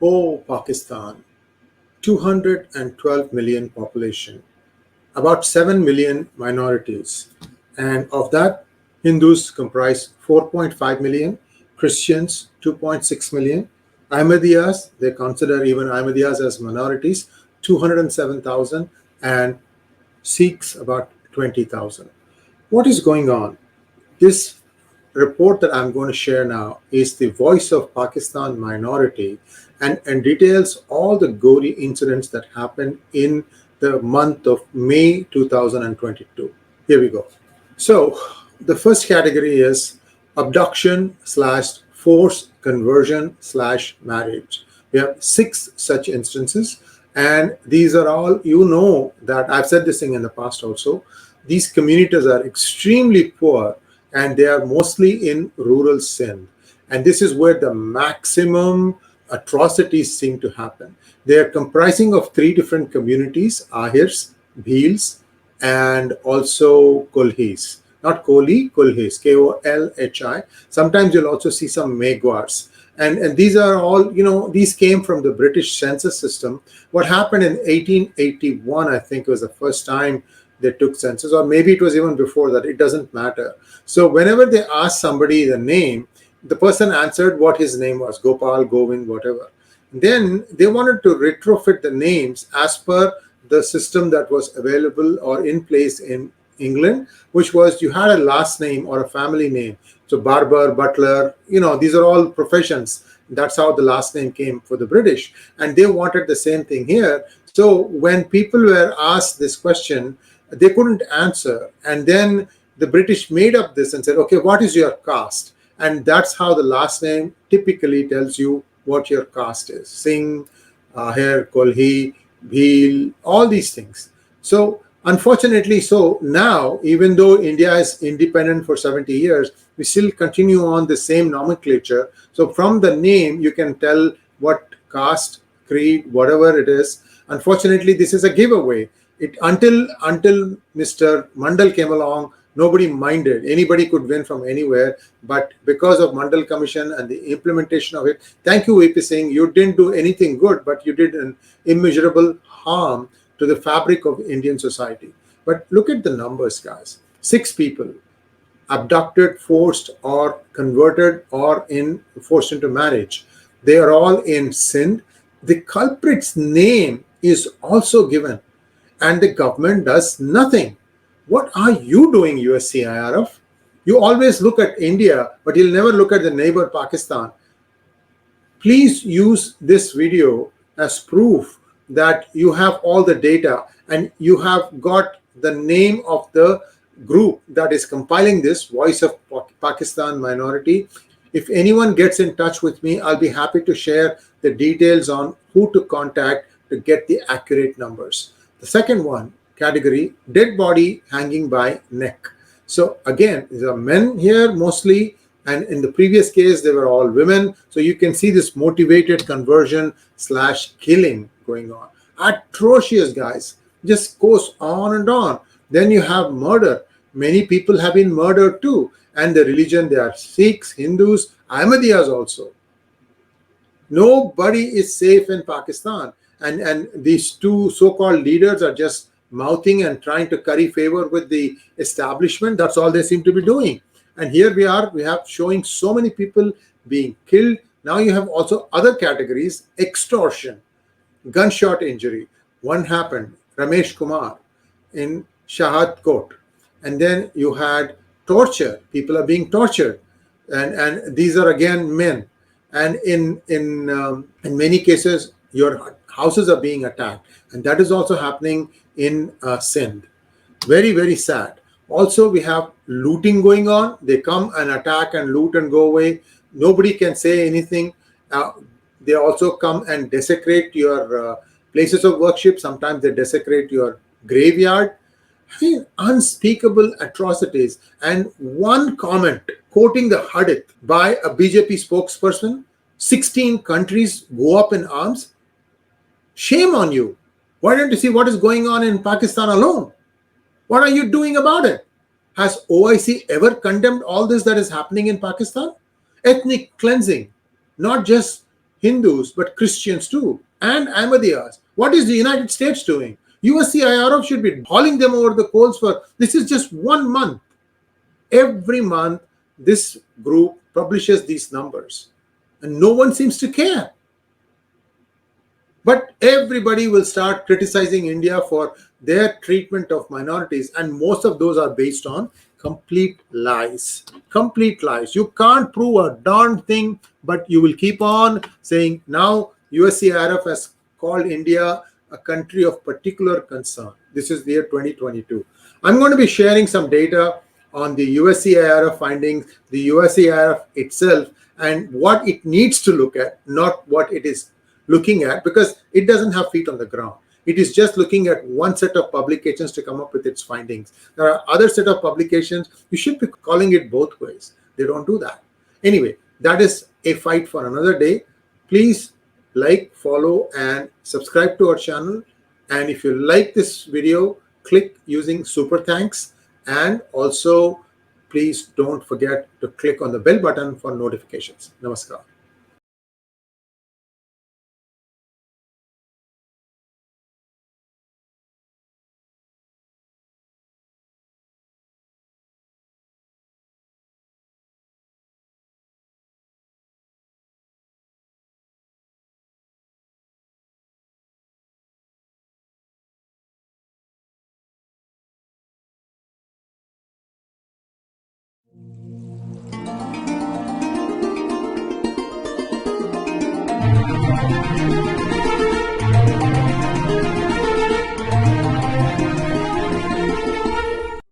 Oh, Pakistan, 212 million population, about 7 million minorities. And of that, Hindus comprise 4.5 million, Christians 2.6 million, Ahmadiyas, they consider even Ahmadiyas as minorities, 207,000, and Sikhs about 20,000. What is going on? This report that I'm going to share now is the voice of Pakistan minority and details all the gory incidents that happened in the month of May 2022. Here we go. So the first category is abduction slash forced conversion slash marriage. We have 6 such instances, and these are all, you know, that I've said this thing in the past also. These communities are extremely poor, and they are mostly in rural Sindh. And this is where the maximum atrocities seem to happen. They are comprising of 3 different communities: Ahirs, Bhils, and also Kolhis. Not Koli, Kolhis, Kolhi. Sometimes you'll also see some Megwars. And these are all, these came from the British census system. What happened in 1881, I think, was the first time they took census, or maybe it was even before that. It doesn't matter. So whenever they asked somebody the name, the person answered what his name was: Gopal, Govind, whatever. Then they wanted to retrofit the names as per the system that was available or in place in England, which was you had a last name or a family name. So barber, butler, these are all professions. That's how the last name came for the British. And they wanted the same thing here. So when people were asked this question, they couldn't answer. And then the British made up this and said, okay, what is your caste? And that's how the last name typically tells you what your caste is. Singh, Ahir, Kolhi, Bhil, all these things. So unfortunately, so now, even though India is independent for 70 years, we still continue on the same nomenclature. So from the name, you can tell what caste, creed, whatever it is. Unfortunately, this is a giveaway. Until Mr. Mandal came along, nobody minded. Anybody could win from anywhere. But because of Mandal Commission and the implementation of it, thank you, 𝗣𝗚𝘂𝗃, you didn't do anything good, but you did an immeasurable harm to the fabric of Indian society. But look at the numbers, guys. 6 people abducted, forced, or converted, or forced into marriage. They are all in Sindh. The culprit's name is also given, and the government does nothing. What are you doing, USCIRF? You always look at India, but you'll never look at the neighbor Pakistan. Please use this video as proof that you have all the data and you have got the name of the group that is compiling this voice of Pakistan minority. If anyone gets in touch with me, I'll be happy to share the details on who to contact to get the accurate numbers. The second one, category, dead body hanging by neck. So again, these are men here mostly, and in the previous case, they were all women. So you can see this motivated conversion slash killing going on. Atrocious, guys. Just goes on and on. Then you have murder. Many people have been murdered too. And the religion, they are Sikhs, Hindus, Ahmadiyas also. Nobody is safe in Pakistan. And these 2 so-called leaders are just mouthing and trying to curry favor with the establishment. That's all they seem to be doing. And here we have showing so many people being killed. Now you have also other categories: extortion, gunshot injury. One happened, Ramesh Kumar in Shahadkot. And then you had torture. People are being tortured. And these are again men. And in many cases, your houses are being attacked. And that is also happening in Sindh. Very, very sad. Also, we have looting going on. They come and attack and loot and go away. Nobody can say anything. They also come and desecrate your places of worship. Sometimes they desecrate your graveyard. I mean, unspeakable atrocities. And one comment quoting the Hadith by a BJP spokesperson: 16 countries go up in arms. Shame on you. Why don't you see what is going on in Pakistan alone? What are you doing about it? Has OIC ever condemned all this that is happening in Pakistan? Ethnic cleansing, not just Hindus, but Christians too, and Ahmadiyas. What is the United States doing? USCIRF should be hauling them over the coals for this is just 1 month. Every month, this group publishes these numbers, and no one seems to care. But everybody will start criticizing India for their treatment of minorities, and most of those are based on complete lies. Complete lies. You can't prove a darn thing, but you will keep on saying now USCIRF has called India a country of particular concern. This is the year 2022. I'm going to be sharing some data on the USCIRF findings, the USCIRF itself, and what it needs to look at, not what it is looking at, because it doesn't have feet on the ground. It is just looking at one set of publications to come up with its findings. There are other set of publications. You should be calling it both ways. They don't do that. Anyway, that is a fight for another day. Please like, follow, and subscribe to our channel. And if you like this video, click using super thanks. And also, please don't forget to click on the bell button for notifications. Namaskar.